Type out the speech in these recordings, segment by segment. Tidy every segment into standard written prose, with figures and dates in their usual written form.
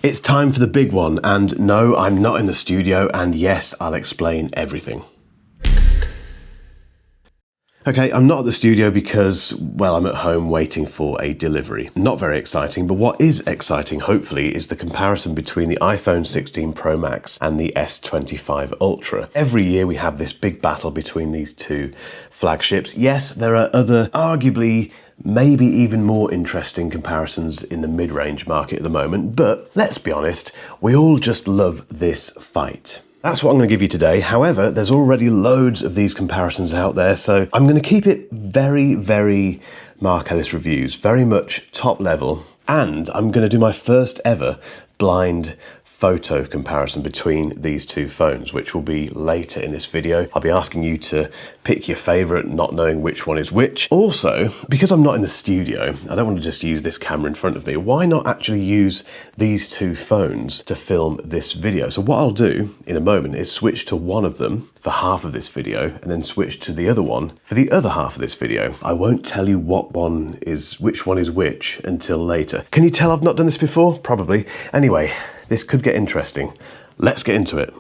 It's time for the big one, and no, I'm not in the studio, and yes, I'll explain everything. Okay, I'm not at the studio because, well, I'm at home waiting for a delivery. Not very exciting, but what is exciting, hopefully, is the comparison between the iPhone 16 Pro Max and the S25 Ultra. Every year we have this big battle between these two flagships. Yes, there are other, arguably, maybe even more interesting comparisons in the mid-range market at the moment, but let's be honest, we all just love this fight. That's what I'm going to give you today. However, there's already loads of these comparisons out there, so I'm going to keep it very, very Mark Ellis reviews, very much top level, and I'm going to do my first ever blind photo comparison between these two phones, which will be later in this video. I'll be asking you to pick your favorite, not knowing which one is which. Also, because I'm not in the studio, I don't want to just use this camera in front of me. Why not actually use these two phones to film this video? So what I'll do in a moment is switch to one of them for half of this video and then switch to the other one for the other half of this video. I won't tell you which one is which until later. Can you tell I've not done this before? Probably. Anyway, this could get interesting. Let's get into it.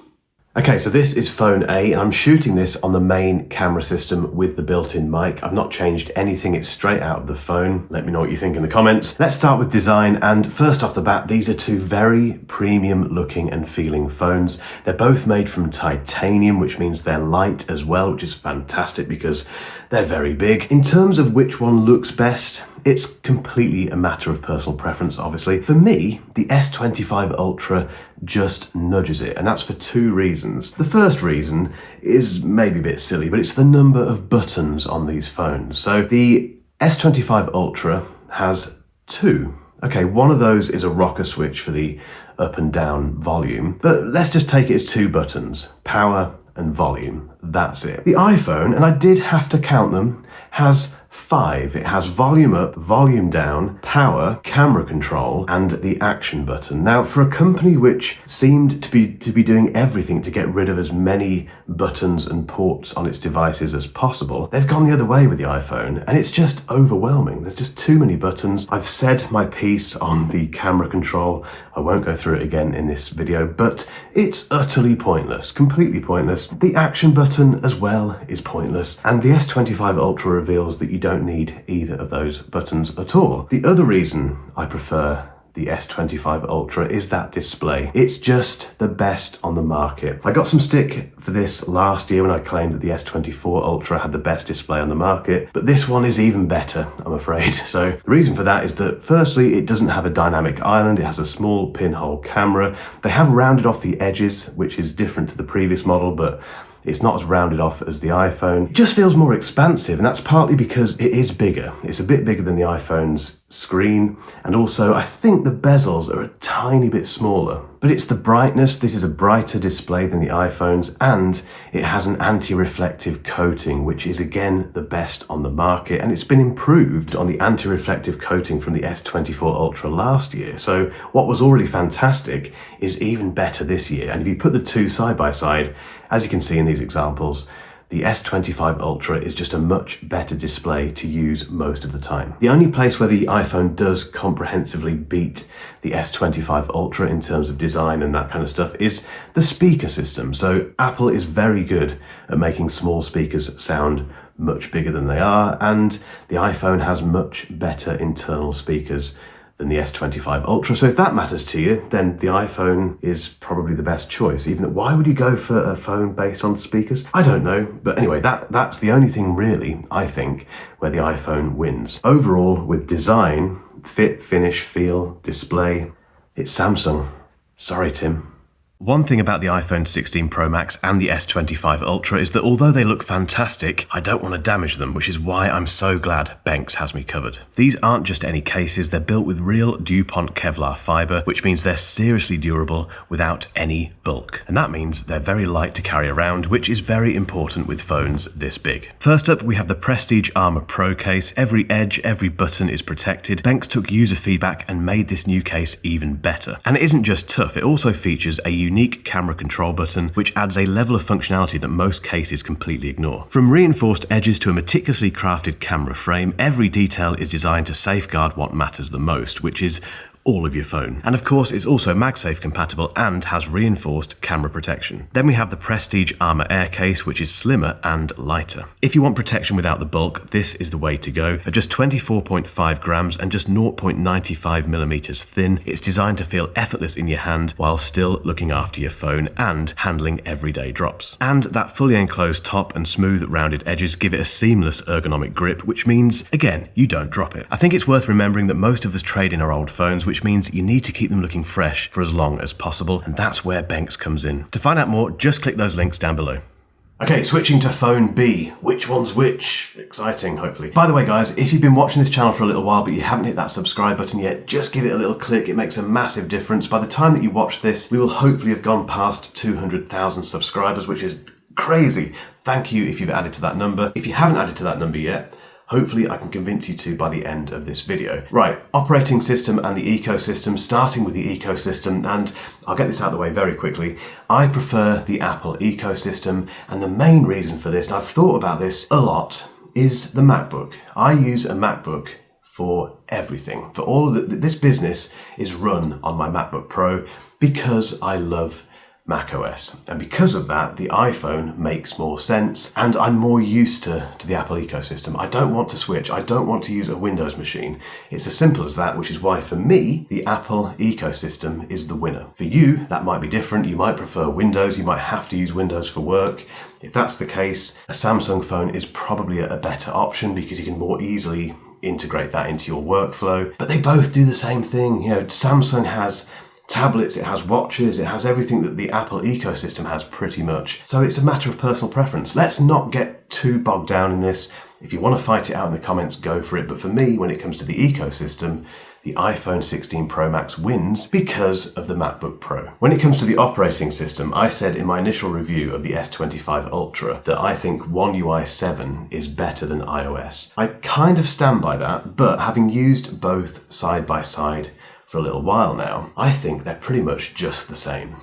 Okay, so this is phone A, and I'm shooting this on the main camera system with the built-in mic. I've not changed anything, it's straight out of the phone. Let me know what you think in the comments. Let's start with design, and first off the bat, these are two very premium looking and feeling phones. They're both made from titanium, which means they're light as well, which is fantastic because they're very big. In terms of which one looks best, it's completely a matter of personal preference, obviously. For me, the S25 Ultra just nudges it, and that's for two reasons. The first reason is maybe a bit silly, but it's the number of buttons on these phones. So the S25 Ultra has two. Okay, one of those is a rocker switch for the up and down volume, but let's just take it as two buttons, power and volume. That's it. The iPhone, and I did have to count them, has five. It has volume up, volume down, power, camera control, and the action button. Now, for a company which seemed to be doing everything to get rid of as many buttons and ports on its devices as possible, they've gone the other way with the iPhone, and it's just overwhelming. There's just too many buttons. I've said my piece on the camera control. I won't go through it again in this video, but it's utterly pointless, completely pointless. The action button as well is pointless, and the S25 Ultra reveals that you don't need either of those buttons at all. The other reason I prefer the S25 Ultra is that display. It's just the best on the market. I got some stick for this last year when I claimed that the S24 Ultra had the best display on the market, but this one is even better, I'm afraid. So the reason for that is that firstly, it doesn't have a dynamic island, it has a small pinhole camera. They have rounded off the edges, which is different to the previous model, but it's not as rounded off as the iPhone. It just feels more expansive, and that's partly because it is bigger. It's a bit bigger than the iPhone's screen, and also I think the bezels are a tiny bit smaller. But it's the brightness. This is a brighter display than the iPhone's, and it has an anti-reflective coating, which is again the best on the market, and it's been improved on the anti-reflective coating from the S24 Ultra last year. So what was already fantastic is even better this year. And if you put the two side by side, as you can see in these examples, the S25 Ultra is just a much better display to use most of the time. The only place where the iPhone does comprehensively beat the S25 Ultra in terms of design and that kind of stuff is the speaker system. So Apple is very good at making small speakers sound much bigger than they are, and the iPhone has much better internal speakers than the S25 Ultra. So if that matters to you, then the iPhone is probably the best choice. Even why would you go for a phone based on speakers? I don't know. But anyway, that's the only thing really, I think, where the iPhone wins. Overall, with design, fit, finish, feel, display, it's Samsung. Sorry, Tim. One thing about the iPhone 16 Pro Max and the S25 Ultra is that although they look fantastic, I don't want to damage them, which is why I'm so glad Banks has me covered. These aren't just any cases, they're built with real DuPont Kevlar fiber, which means they're seriously durable without any bulk. And that means they're very light to carry around, which is very important with phones this big. First up, we have the Prestige Armor Pro case. Every edge, every button is protected. Banks took user feedback and made this new case even better. And it isn't just tough, it also features a unique camera control button, which adds a level of functionality that most cases completely ignore. From reinforced edges to a meticulously crafted camera frame, every detail is designed to safeguard what matters the most, which is all of your phone. And of course, it's also MagSafe compatible and has reinforced camera protection. Then we have the Prestige Armor Air case, which is slimmer and lighter. If you want protection without the bulk, this is the way to go. At just 24.5 grams and just 0.95 millimeters thin, it's designed to feel effortless in your hand while still looking after your phone and handling everyday drops. And that fully enclosed top and smooth rounded edges give it a seamless ergonomic grip, which means, again, you don't drop it. I think it's worth remembering that most of us trade in our old phones, which means you need to keep them looking fresh for as long as possible, and that's where Benks comes in. To find out more, just click those links down below. Okay, switching to phone B. Which one's which? Exciting, hopefully. By the way, guys, if you've been watching this channel for a little while but you haven't hit that subscribe button yet, just give it a little click. It makes a massive difference. By the time that you watch this, we will hopefully have gone past 200,000 subscribers, which is crazy. Thank you if you've added to that number. If you haven't added to that number yet, hopefully I can convince you to by the end of this video. Right, operating system and the ecosystem, starting with the ecosystem, and I'll get this out of the way very quickly. I prefer the Apple ecosystem, and the main reason for this, and I've thought about this a lot, is the MacBook. I use a MacBook for everything. For all of this business is run on my MacBook Pro because I love macOS. And because of that, the iPhone makes more sense, and I'm more used to the Apple ecosystem. I don't want to switch. I don't want to use a Windows machine. It's as simple as that, which is why for me, the Apple ecosystem is the winner. For you, that might be different. You might prefer Windows. You might have to use Windows for work. If that's the case, a Samsung phone is probably a better option because you can more easily integrate that into your workflow. But they both do the same thing. You know, Samsung has tablets, it has watches, it has everything that the Apple ecosystem has pretty much. So it's a matter of personal preference. Let's not get too bogged down in this. If you want to fight it out in the comments, go for it. But for me, when it comes to the ecosystem, the iPhone 16 Pro Max wins because of the MacBook Pro. When it comes to the operating system, I said in my initial review of the S25 Ultra that I think One UI 7 is better than iOS. I kind of stand by that, but having used both side by side for a little while now, I think they're pretty much just the same.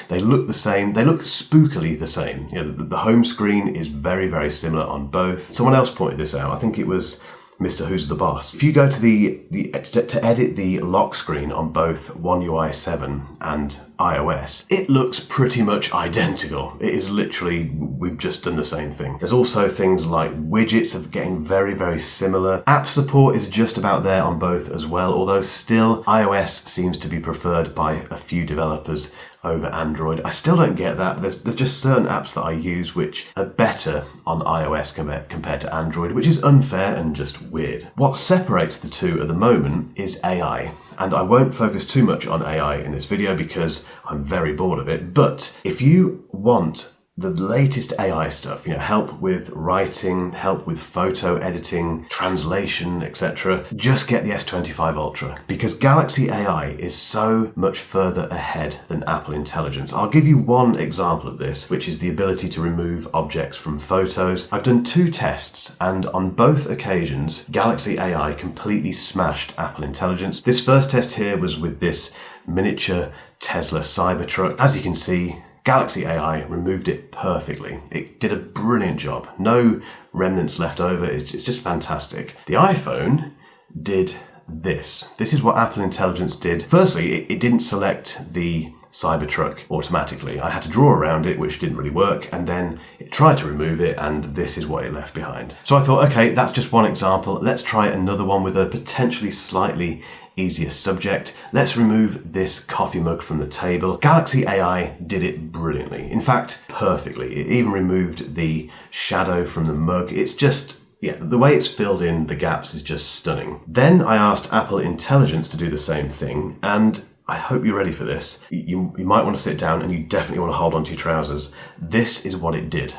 They look the same, they look spookily the same. You know, the home screen is very, very similar on both. Someone else pointed this out, I think it was Mr. Who's the Boss. If you go to to edit the lock screen on both One UI 7 and iOS, it looks pretty much identical. It is literally, we've just done the same thing. There's also things like widgets are getting very, very similar. App support is just about there on both as well, although still iOS seems to be preferred by a few developers over Android. I still don't get that. There's just certain apps that I use which are better on iOS compared to Android, which is unfair and just weird. What separates the two at the moment is AI. And I won't focus too much on AI in this video because I'm very bored of it. But if you want the latest AI stuff, you know, help with writing, help with photo editing, translation, etc., just get the S25 Ultra because Galaxy AI is so much further ahead than Apple Intelligence. I'll give you one example of this, which is the ability to remove objects from photos. I've done 2 tests, and on both occasions, Galaxy AI completely smashed Apple Intelligence. This first test here was with this miniature Tesla Cybertruck. As you can see, Galaxy AI removed it perfectly. It did a brilliant job. No remnants left over. It's just fantastic. The iPhone did this. This is what Apple Intelligence did. Firstly, it didn't select the Cybertruck automatically. I had to draw around it, which didn't really work, and then it tried to remove it, and this is what it left behind. So I thought, okay, that's just one example. Let's try another one with a potentially slightly easier subject. Let's remove this coffee mug from the table. Galaxy AI did it brilliantly. In fact, perfectly. It even removed the shadow from the mug. It's just, yeah, the way it's filled in the gaps is just stunning. Then I asked Apple Intelligence to do the same thing, and I hope you're ready for this. You might want to sit down, and you definitely want to hold on to your trousers. This is what it did.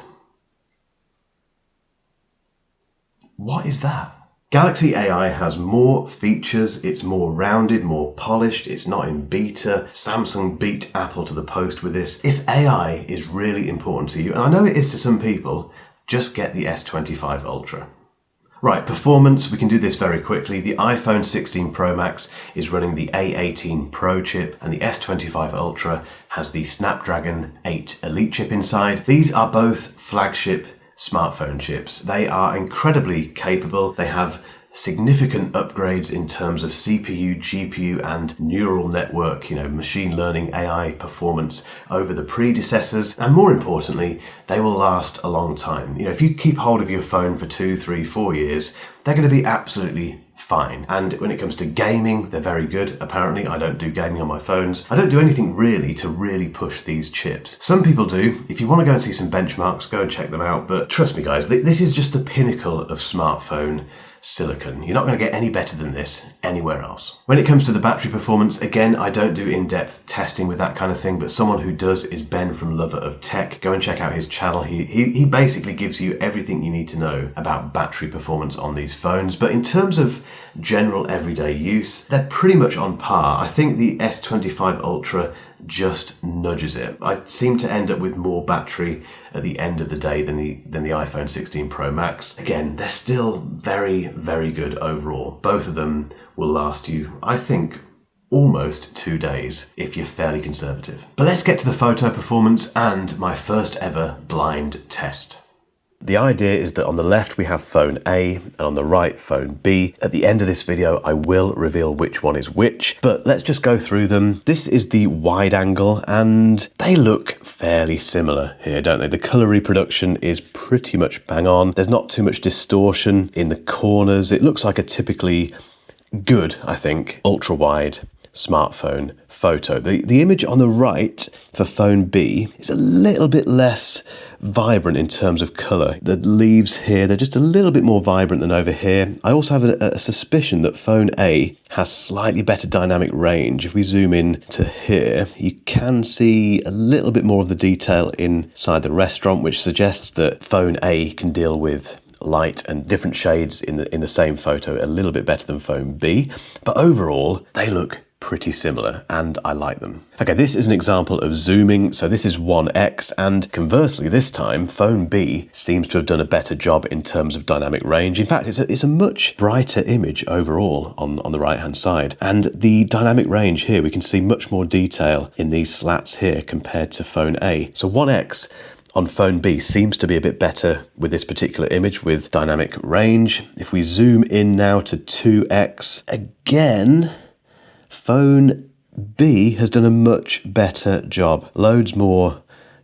What is that? Galaxy AI has more features, it's more rounded, more polished, it's not in beta. Samsung beat Apple to the post with this. If AI is really important to you, and I know it is to some people, just get the S25 Ultra. Right, performance, we can do this very quickly. The iPhone 16 Pro Max is running the A18 Pro chip, and the S25 Ultra has the Snapdragon 8 Elite chip inside. These are both flagship smartphone chips. They are incredibly capable. They have significant upgrades in terms of CPU, GPU, and neural network, machine learning, AI performance over the predecessors. And more importantly, they will last a long time. If you keep hold of your phone for 2, 3, 4 years, they're going to be absolutely fine. And when it comes to gaming, they're very good. Apparently, I don't do gaming on my phones. I don't do anything really to really push these chips. Some people do. If you want to go and see some benchmarks, go and check them out. But trust me, guys, this is just the pinnacle of smartphone silicon. You're not going to get any better than this anywhere else. When it comes to the battery performance, again, I don't do in-depth testing with that kind of thing, but someone who does is Ben from Lover of Tech. Go and check out his channel. He basically gives you everything you need to know about battery performance on these phones. But in terms of general everyday use, they're pretty much on par. I think the S25 Ultra just nudges it. I seem to end up with more battery at the end of the day than the iPhone 16 Pro Max. Again, they're still very, very good overall. Both of them will last you, I think, almost 2 days if you're fairly conservative. But let's get to the photo performance and my first ever blind test. The idea is that on the left we have phone A and on the right phone B. At the end of this video I will reveal which one is which, but let's just go through them. This is the wide angle and they look fairly similar here, don't they? The colour reproduction is pretty much bang on. There's not too much distortion in the corners. It looks like a typically good, I think, ultra wide smartphone photo. The image on the right for phone B is a little bit less vibrant in terms of colour. The leaves here, they're just a little bit more vibrant than over here. I also have a suspicion that phone A has slightly better dynamic range. If we zoom in to here, you can see a little bit more of the detail inside the restaurant, which suggests that phone A can deal with light and different shades in the same photo a little bit better than phone B. But overall, they look pretty similar and I like them. Okay, this is an example of zooming. So this is 1x and conversely this time phone B seems to have done a better job in terms of dynamic range. In fact, it's a much brighter image overall on the right hand side, and the dynamic range here, we can see much more detail in these slats here compared to phone A. So 1x on phone B seems to be a bit better with this particular image with dynamic range. If we zoom in now to 2x, again, phone B has done a much better job. Loads more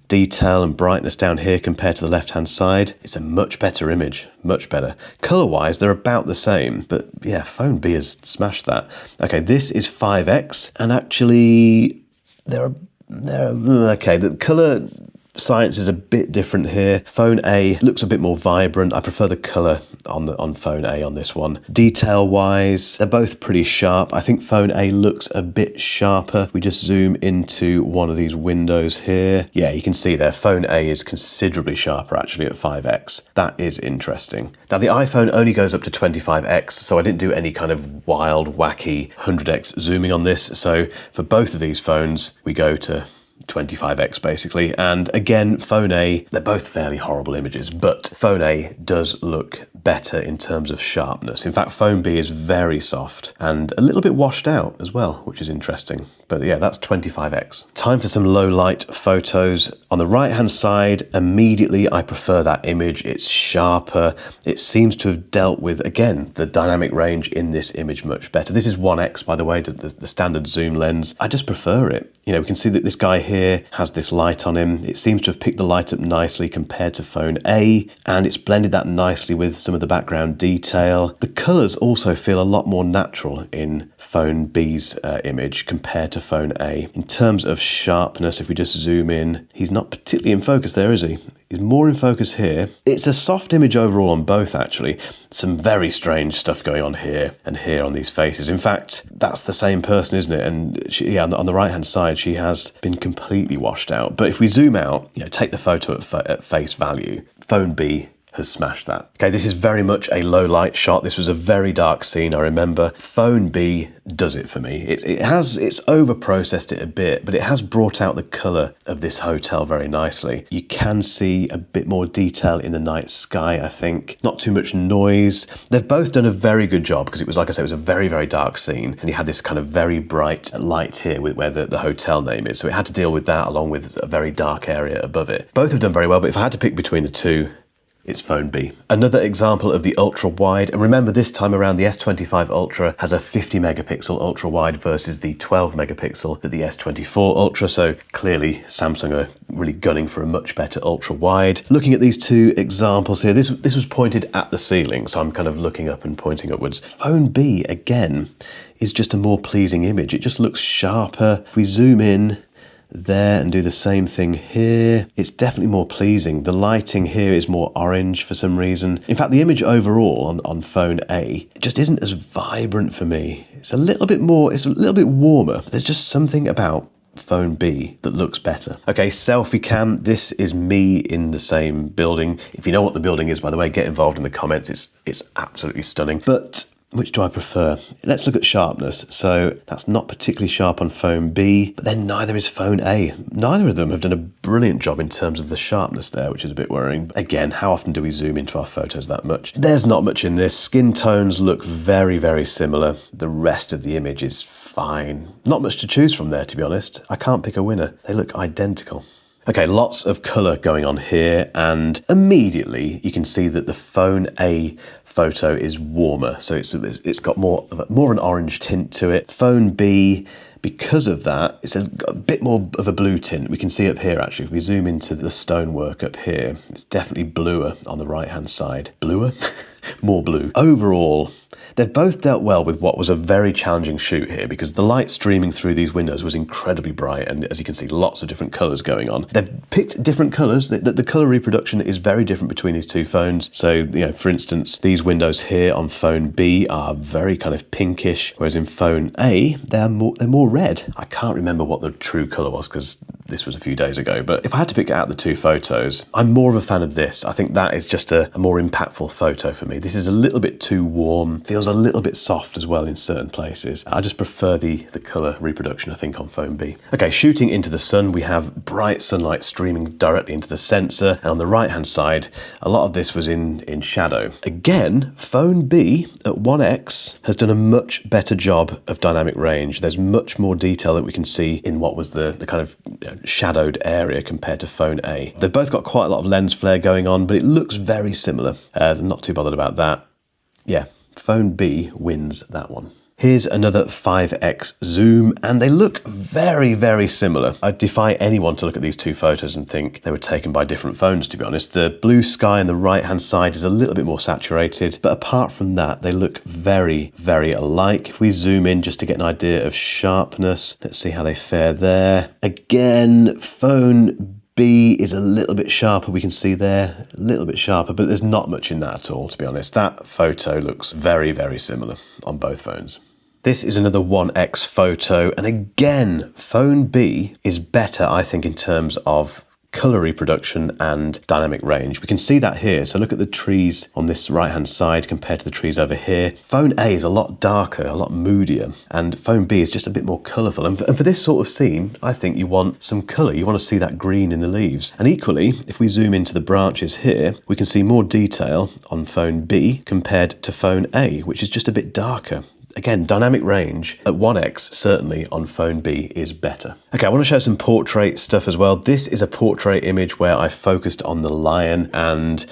detail and brightness down here compared to the left-hand side. It's a much better image, much better. Color-wise, they're about the same, but yeah, phone B has smashed that. Okay, this is 5x, and actually, okay, the color science is a bit different here. Phone A looks a bit more vibrant. I prefer the colour on phone A on this one. Detail wise, they're both pretty sharp. I think phone A looks a bit sharper. We just zoom into one of these windows here. Yeah, you can see there, phone A is considerably sharper actually at 5x. That is interesting. Now the iPhone only goes up to 25x, so I didn't do any kind of wild, wacky 100x zooming on this. So for both of these phones, we go to 25x basically, and again phone A, they're both fairly horrible images, but phone A does look better in terms of sharpness. In fact, phone B is very soft and a little bit washed out as well, which is interesting. But yeah, that's 25x. Time for some low light photos. On the right hand side, immediately I prefer that image. It's sharper. It seems to have dealt with, again, the dynamic range in this image much better. This is 1x, by the way, the standard zoom lens. I just prefer it. You know, we can see that this guy here has this light on him. It seems to have picked the light up nicely compared to phone A, and it's blended that nicely with some of the background detail. The colors also feel a lot more natural in phone B's image compared to phone A. In terms of sharpness, if we just zoom in, he's not particularly in focus there, is he? He's more in focus here. It's a soft image overall on both, actually. Some very strange stuff going on here and here on these faces. In fact, that's the same person, isn't it? And she, yeah, on the right-hand side, she has been completely washed out. But if we zoom out, you know, take the photo at face value, phone B has smashed that. Okay, this is very much a low light shot. This was a very dark scene, I remember. Phone B does it for me. It's over processed it a bit, but it has brought out the color of this hotel very nicely. You can see a bit more detail in the night sky, I think. Not too much noise. They've both done a very good job because it was, like I said, it was a very, very dark scene. And you had this kind of very bright light here with where the hotel name is. So it had to deal with that along with a very dark area above it. Both have done very well, but if I had to pick between the two, it's phone B. Another example of the ultra wide, and remember this time around the S25 Ultra has a 50 megapixel ultra wide versus the 12 megapixel that the S24 Ultra, so clearly Samsung are really gunning for a much better ultra wide. Looking at these two examples here, this was pointed at the ceiling, so I'm kind of looking up and pointing upwards. Phone B, again, is just a more pleasing image. It just looks sharper. If we zoom in there and do the same thing here, it's definitely more pleasing. The lighting here is more orange for some reason. In fact, the image overall on phone A just isn't as vibrant for me. It's a little bit more, it's a little bit warmer. There's just something about phone B that looks better. Okay, selfie cam. This is me in the same building. If you know what the building is, by the way, get involved in the comments. It's absolutely stunning. But which do I prefer? Let's look at sharpness. So that's not particularly sharp on phone B, but then neither is phone A. Neither of them have done a brilliant job in terms of the sharpness there, which is a bit worrying. Again, how often do we zoom into our photos that much? There's not much in this. Skin tones look very, very similar. The rest of the image is fine. Not much to choose from there, to be honest. I can't pick a winner. They look identical. Okay, lots of colour going on here, and immediately you can see that the phone A photo is warmer, so it's got more of an orange tint to it. Phone B, because of that, it's got a bit more of a blue tint. We can see up here actually, if we zoom into the stonework up here, it's definitely bluer on the right hand side. Bluer? More blue. Overall, they've both dealt well with what was a very challenging shoot here because the light streaming through these windows was incredibly bright, and as you can see, lots of different colours going on. They've picked different colours. The colour reproduction is very different between these two phones. So, you know, for instance, these windows here on phone B are very kind of pinkish, whereas in phone A, they're more red. I can't remember what the true colour was because this was a few days ago, but if I had to pick out the two photos, I'm more of a fan of this. I think that is just a more impactful photo for me. This is a little bit too warm, feels a little bit soft as well in certain places. I just prefer the colour reproduction, I think, on phone B. Okay, shooting into the sun, we have bright sunlight streaming directly into the sensor, and on the right hand side, a lot of this was in shadow. Again, phone B at 1x has done a much better job of dynamic range. There's much more detail that we can see in what was the kind of shadowed area compared to phone A. They've both got quite a lot of lens flare going on, but it looks very similar. I'm not too bothered about that. Yeah, phone B wins that one. Here's another 5x zoom, and they look very, very similar. I defy anyone to look at these two photos and think they were taken by different phones, to be honest. The blue sky on the right-hand side is a little bit more saturated, but apart from that, they look very, very alike. If we zoom in just to get an idea of sharpness, let's see how they fare there. Again, phone B is a little bit sharper, we can see there, a little bit sharper, but there's not much in that at all, to be honest. That photo looks very, very similar on both phones. This is another 1x photo, and again, phone B is better, I think, in terms of colour reproduction and dynamic range. We can see that here. So look at the trees on this right-hand side compared to the trees over here. Phone A is a lot darker, a lot moodier, and phone B is just a bit more colourful. And for this sort of scene, I think you want some colour. You want to see that green in the leaves. And equally, if we zoom into the branches here, we can see more detail on phone B compared to phone A, which is just a bit darker. Again, dynamic range at 1x, certainly on phone B, is better. Okay, I want to show some portrait stuff as well. This is a portrait image where I focused on the lion, and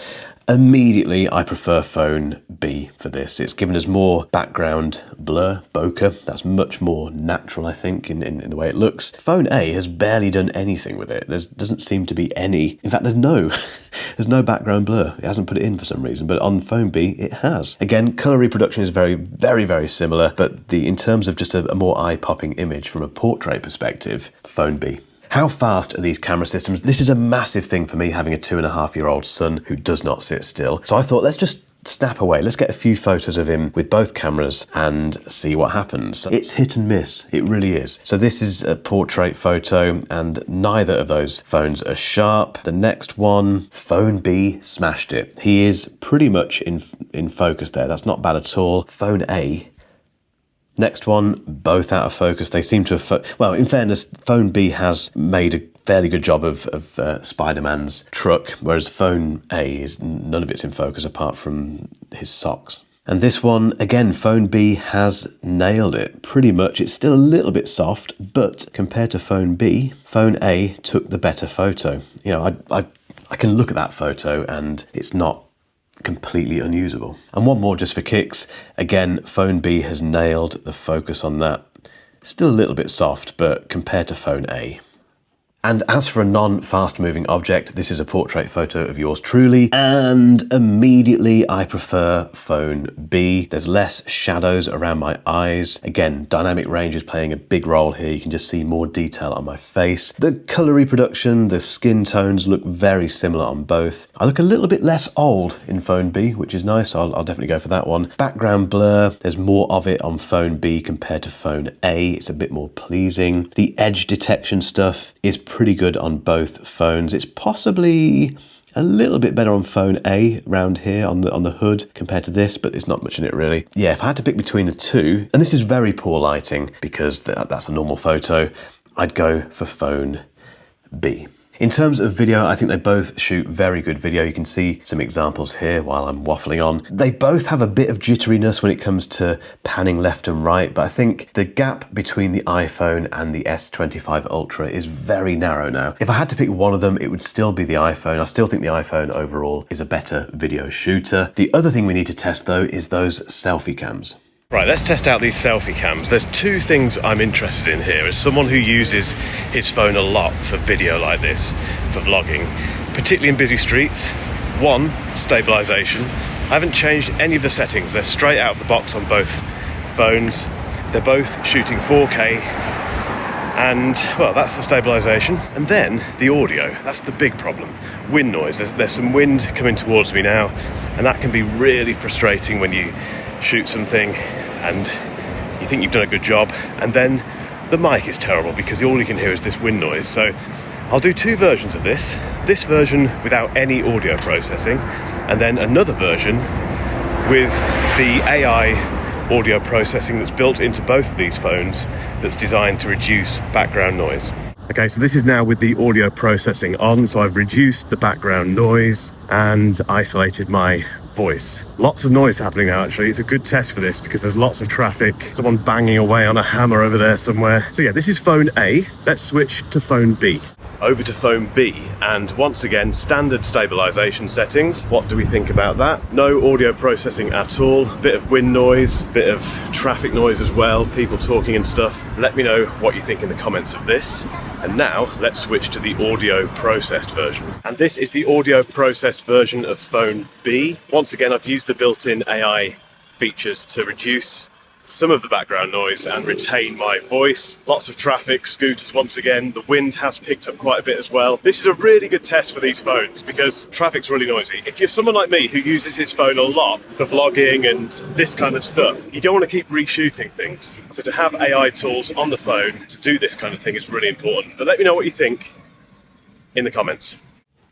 immediately I prefer phone B for this. It's given us more background blur, bokeh. That's much more natural, I think, in the way it looks. Phone A has barely done anything with it. There doesn't seem to be any. In fact, there's no background blur. It hasn't put it in for some reason, but on phone B, it has. Again, color reproduction is very, very, very similar, but in terms of just a more eye-popping image from a portrait perspective, phone B. How fast are these camera systems? This is a massive thing for me, having a 2.5-year-old son who does not sit still. So I thought, let's just snap away. Let's get a few photos of him with both cameras and see what happens. It's hit and miss. It really is. So this is a portrait photo, and neither of those phones are sharp. The next one, phone B, smashed it. He is pretty much in focus there. That's not bad at all. Phone A, next one, both out of focus. They seem to have, well, in fairness, phone B has made a fairly good job of Spider-Man's truck, whereas phone A none of it's in focus apart from his socks. And this one, again, phone B has nailed it pretty much. It's still a little bit soft, but compared to phone B, phone A took the better photo. You know, I can look at that photo and it's not completely unusable. And one more just for kicks. Again, Phone B has nailed the focus on that. Still a little bit soft, but compared to Phone A. And as for a non-fast moving object, this is a portrait photo of yours truly, and immediately I prefer Phone B. There's less shadows around my eyes. Again, dynamic range is playing a big role here. You can just see more detail on my face. The colour reproduction, the skin tones look very similar on both. I look a little bit less old in Phone B, which is nice. I'll definitely go for that one. Background blur, there's more of it on Phone B compared to Phone A. It's a bit more pleasing. The edge detection stuff is pretty good on both phones. It's possibly a little bit better on Phone A around here on the hood compared to this, but there's not much in it really. Yeah, if I had to pick between the two, and this is very poor lighting because that's a normal photo, I'd go for Phone B. In terms of video, I think they both shoot very good video. You can see some examples here while I'm waffling on. They both have a bit of jitteriness when it comes to panning left and right, but I think the gap between the iPhone and the S25 Ultra is very narrow now. If I had to pick one of them, it would still be the iPhone. I still think the iPhone overall is a better video shooter. The other thing we need to test though is those selfie cams. Right, let's test out these selfie cams. There's two things I'm interested in here. As someone who uses his phone a lot for video like this, for vlogging, particularly in busy streets. One, stabilization. I haven't changed any of the settings. They're straight out of the box on both phones. They're both shooting 4K. And, well, that's the stabilization. And then the audio, that's the big problem. Wind noise, there's some wind coming towards me now, and that can be really frustrating when you shoot something and you think you've done a good job, and then the mic is terrible because all you can hear is this wind noise. So I'll do two versions of this. This version without any audio processing, and then another version with the AI audio processing that's built into both of these phones that's designed to reduce background noise. Okay, so this is now with the audio processing on, so I've reduced the background noise and isolated my voice. Lots of noise happening now actually. It's a good test for this because there's lots of traffic, someone banging away on a hammer over there somewhere. So yeah, this is Phone A. Let's switch to Phone B. Over to Phone B, and once again, standard stabilization settings. What do we think about that? No audio processing at all, bit of wind noise, bit of traffic noise as well, people talking and stuff. Let me know what you think in the comments of this. And now let's switch to the audio processed version. And this is the audio processed version of Phone B. Once again, I've used the built-in AI features to reduce some of the background noise and retain my voice. Lots of traffic, scooters once again. The wind has picked up quite a bit as well. This is a really good test for these phones because traffic's really noisy. If you're someone like me who uses his phone a lot for vlogging and this kind of stuff, you don't want to keep reshooting things. So to have AI tools on the phone to do this kind of thing is really important. But let me know what you think in the comments.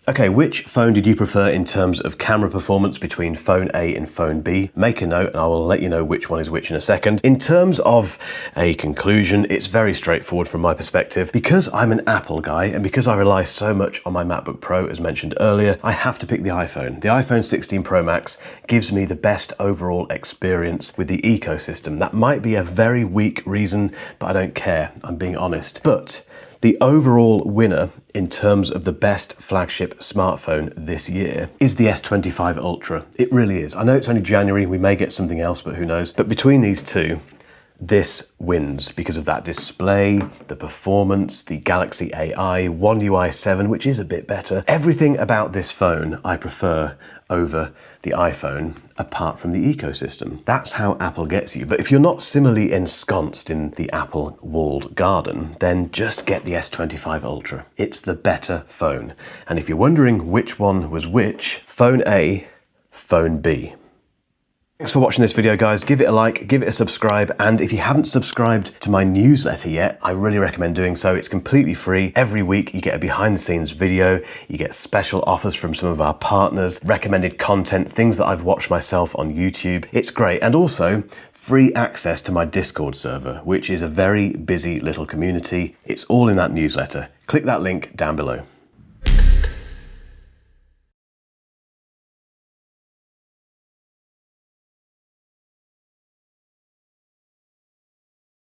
Okay, which phone did you prefer in terms of camera performance between Phone A and Phone B? Make a note and I will let you know which one is which in a second. In terms of a conclusion, it's very straightforward from my perspective. Because I'm an Apple guy and because I rely so much on my MacBook Pro, as mentioned earlier, I have to pick the iPhone. The iPhone 16 Pro Max gives me the best overall experience with the ecosystem. That might be a very weak reason, but I don't care, I'm being honest. But the overall winner in terms of the best flagship smartphone this year is the S25 Ultra. It really is. I know it's only January, we may get something else, but who knows? But between these two, this wins because of that display, the performance, the Galaxy AI, One UI 7, which is a bit better. Everything about this phone I prefer over the iPhone, apart from the ecosystem. That's how Apple gets you. But if you're not similarly ensconced in the Apple walled garden, then just get the S25 Ultra. It's the better phone. And if you're wondering which one was which, Phone A, Phone B. Thanks for watching this video, guys. Give it a like, give it a subscribe, and if you haven't subscribed to my newsletter yet, I really recommend doing so. It's completely free. Every week you get a behind the scenes video, you get special offers from some of our partners, recommended content, things that I've watched myself on YouTube. It's great. And also free access to my Discord server, which is a very busy little community. It's all in that newsletter. Click that link down below.